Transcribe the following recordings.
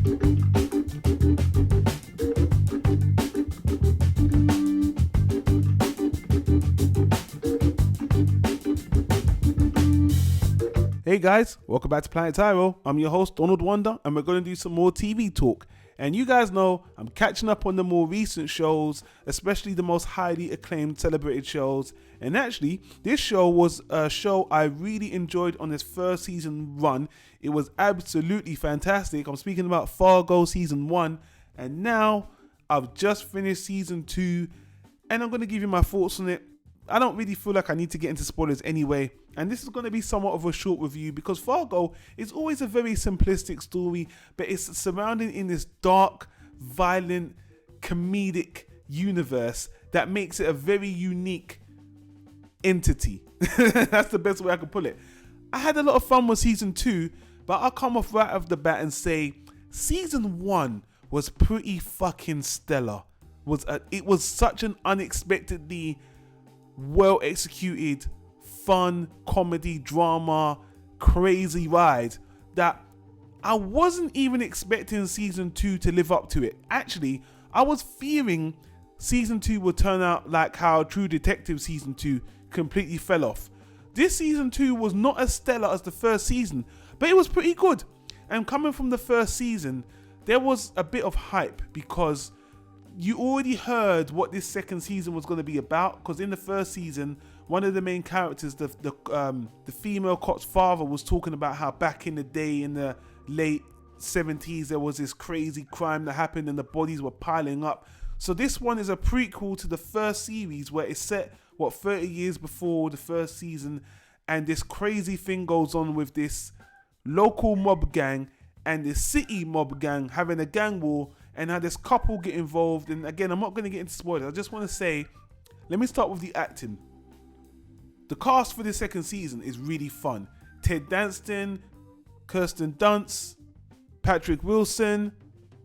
Hey guys, welcome back to Planet Tyro. I'm your host Donald Wonder, and we're going to do some more TV talk. And you guys know I'm catching up on the more recent shows, especially the most highly acclaimed celebrated shows. And actually, this show was a show I really enjoyed on its first season run. It was absolutely fantastic. I'm speaking about Fargo season 1, and now I've just finished season 2, and I'm going to give you my thoughts on it. I don't really feel like I need to get into spoilers anyway, and this is going to be somewhat of a short review because Fargo is always a very simplistic story, but it's surrounded in this dark, violent, comedic universe that makes it a very unique entity. That's the best way I can put it. I had a lot of fun with season 2, but I'll come off right off the bat and say season 1 was pretty fucking stellar. It was such an unexpectedly well executed, fun, comedy, drama, crazy ride that I wasn't even expecting season 2 to live up to it. Actually, I was fearing season 2 would turn out like how True Detective season 2 completely fell off. This season 2 was not as stellar as the first season, but it was pretty good. And coming from the first season, there was a bit of hype because you already heard what this second season was going to be about, because in the first season, one of the main characters, the female cop's father, was talking about how back in the day, in the late 70s, there was this crazy crime that happened and the bodies were piling up. So this one is a prequel to the first series where it's set, 30 years before the first season, and this crazy thing goes on with this local mob gang and this city mob gang having a gang war, and how this couple get involved. And again, I'm not going to get into spoilers. I just want to say, let me start with the acting. The cast for this second season is really fun. Ted Danson, Kirsten Dunst, Patrick Wilson,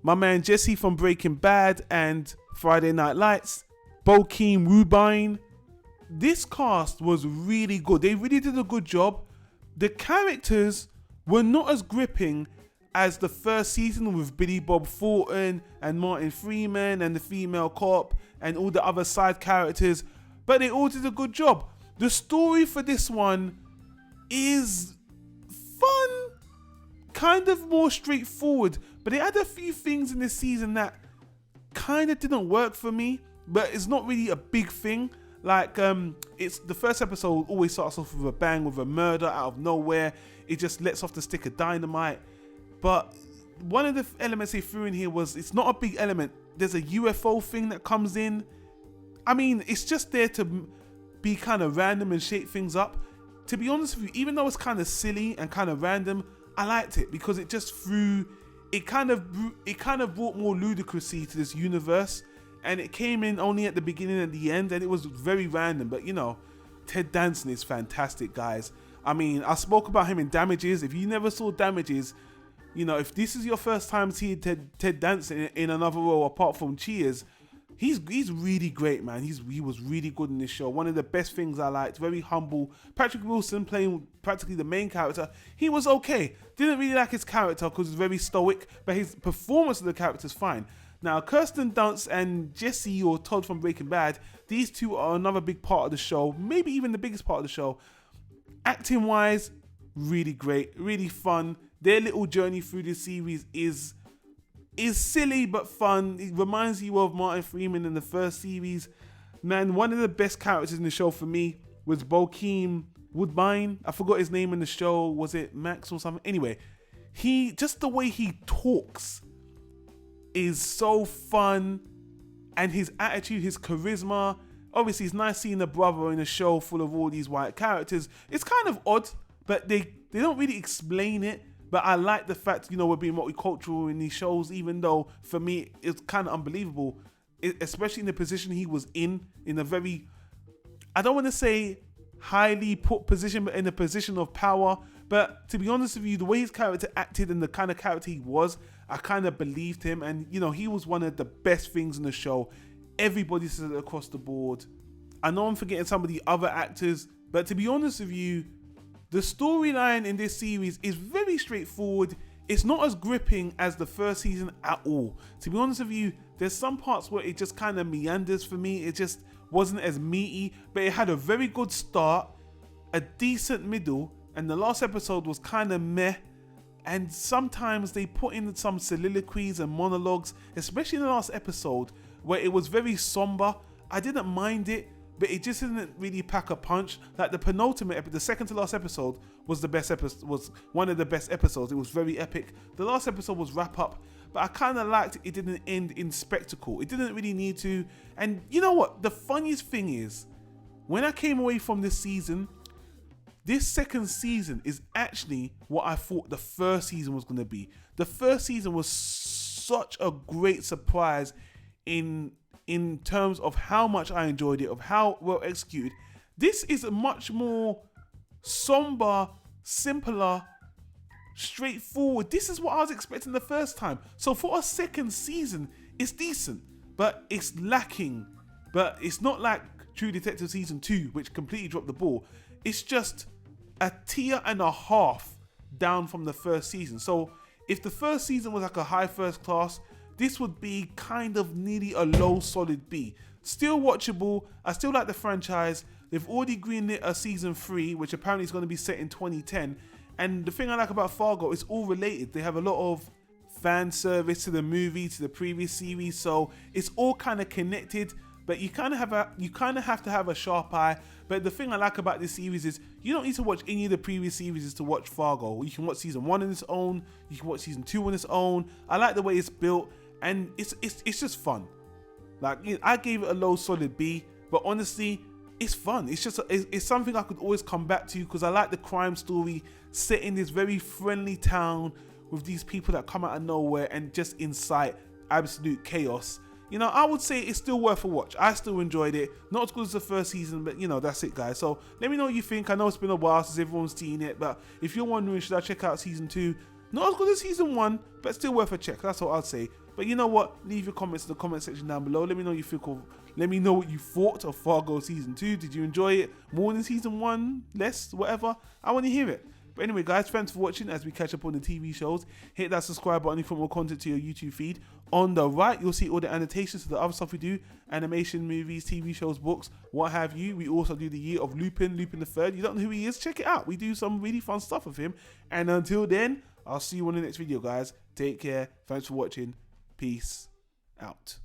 my man Jesse from Breaking Bad and Friday Night Lights, Bokeem Woodbine. This cast was really good. They really did a good job. The characters were not as gripping as the first season with Billy Bob Thornton and Martin Freeman and the female cop and all the other side characters, but they all did a good job. The story for this one is fun, kind of more straightforward, but they had a few things in this season that kind of didn't work for me, but it's not really a big thing. Like it's the first episode always starts off with a bang, with a murder out of nowhere. It just lets off the stick of dynamite. But one of the elements they threw in here was, it's not a big element. There's a UFO thing that comes in. I mean, it's just there to be kind of random and shake things up. To be honest with you, even though it's kind of silly and kind of random, I liked it because it just kind of brought more ludicrousy to this universe. And it came in only at the beginning and the end, and it was very random. But you know, Ted Danson is fantastic, guys. I mean, I spoke about him in Damages. If you never saw Damages, you know, if this is your first time seeing Ted Danson in another role apart from Cheers, he's really great, man. He was really good in this show. One of the best things I liked. Very humble. Patrick Wilson playing practically the main character. He was okay. Didn't really like his character because he's very stoic, but his performance of the character is fine. Now, Kirsten Dunst and Jesse, or Todd from Breaking Bad, these two are another big part of the show. Maybe even the biggest part of the show. Acting wise, really great, really fun. Their little journey through this series is silly but fun. It reminds you of Martin Freeman in the first series. Man, one of the best characters in the show for me was Bokeem Woodbine. I forgot his name in the show. Was it Max or something? Anyway, just the way he talks is so fun, and his attitude, his charisma. Obviously, it's nice seeing a brother in a show full of all these white characters. It's kind of odd, but they don't really explain it. But I like the fact, you know, we're being multicultural in these shows, even though for me it's kind of unbelievable, especially in the position he was in a very, I don't want to say highly put position, but in a position of power. But to be honest with you, the way his character acted and the kind of character he was, I kind of believed him. And, you know, he was one of the best things in the show. Everybody says it across the board. I know I'm forgetting some of the other actors, but to be honest with you, the storyline in this series is very straightforward. it's not as gripping as the first season at all. To be honest with you, there's some parts where it just kind of meanders for me. It just wasn't as meaty, but it had a very good start, a decent middle, and the last episode was kind of meh. And sometimes they put in some soliloquies and monologues, especially in the last episode, where it was very somber. I didn't mind it, but it just didn't really pack a punch. Like the penultimate, the second to last episode was the best episode, was one of the best episodes. It was very epic. The last episode was wrap up, but I kind of liked it didn't end in spectacle. It didn't really need to. And you know what? The funniest thing is, when I came away from this season, this second season is actually what I thought the first season was going to be. The first season was such a great surprise in terms of how much I enjoyed it, of how well executed. This is a much more somber, simpler, straightforward. This is what I was expecting the first time. So for a second season, it's decent, but it's lacking. But it's not like True Detective Season 2, which completely dropped the ball. It's just a tier and a half down from the first season. So if the first season was like a high first class, this would be kind of nearly a low solid B. Still watchable. I still like the franchise. They've already greenlit a season 3, which apparently is going to be set in 2010. And the thing I like about Fargo, it's all related. They have a lot of fan service to the movie, to the previous series, so it's all kind of connected. But you kind of have to have a sharp eye. But the thing I like about this series is you don't need to watch any of the previous series to watch Fargo. You can watch season 1 on its own. You can watch season 2 on its own. I like the way it's built, and it's just fun. Like, I gave it a low solid B, but honestly, it's fun. It's something I could always come back to because I like the crime story set in this very friendly town with these people that come out of nowhere and just incite absolute chaos. You know, I would say it's still worth a watch. I still enjoyed it. Not as good as the first season, but you know, that's it, guys. So let me know what you think. I know it's been a while since everyone's seen it, but if you're wondering, should I check out season 2? Not as good as season 1, but still worth a check. That's what I'd say. But you know what? Leave your comments in the comment section down below. Let me know let me know what you thought of Fargo season 2. Did you enjoy it more than season 1? Less? Whatever? I want to hear it. But anyway, guys, thanks for watching as we catch up on the TV shows. Hit that subscribe button for more content to your YouTube feed. On the right, you'll see all the annotations to the other stuff we do. Animation, movies, TV shows, books, what have you. We also do the year of Lupin the Third. You don't know who he is? Check it out. We do some really fun stuff with him. And until then, I'll see you on the next video, guys. Take care. Thanks for watching. Peace out.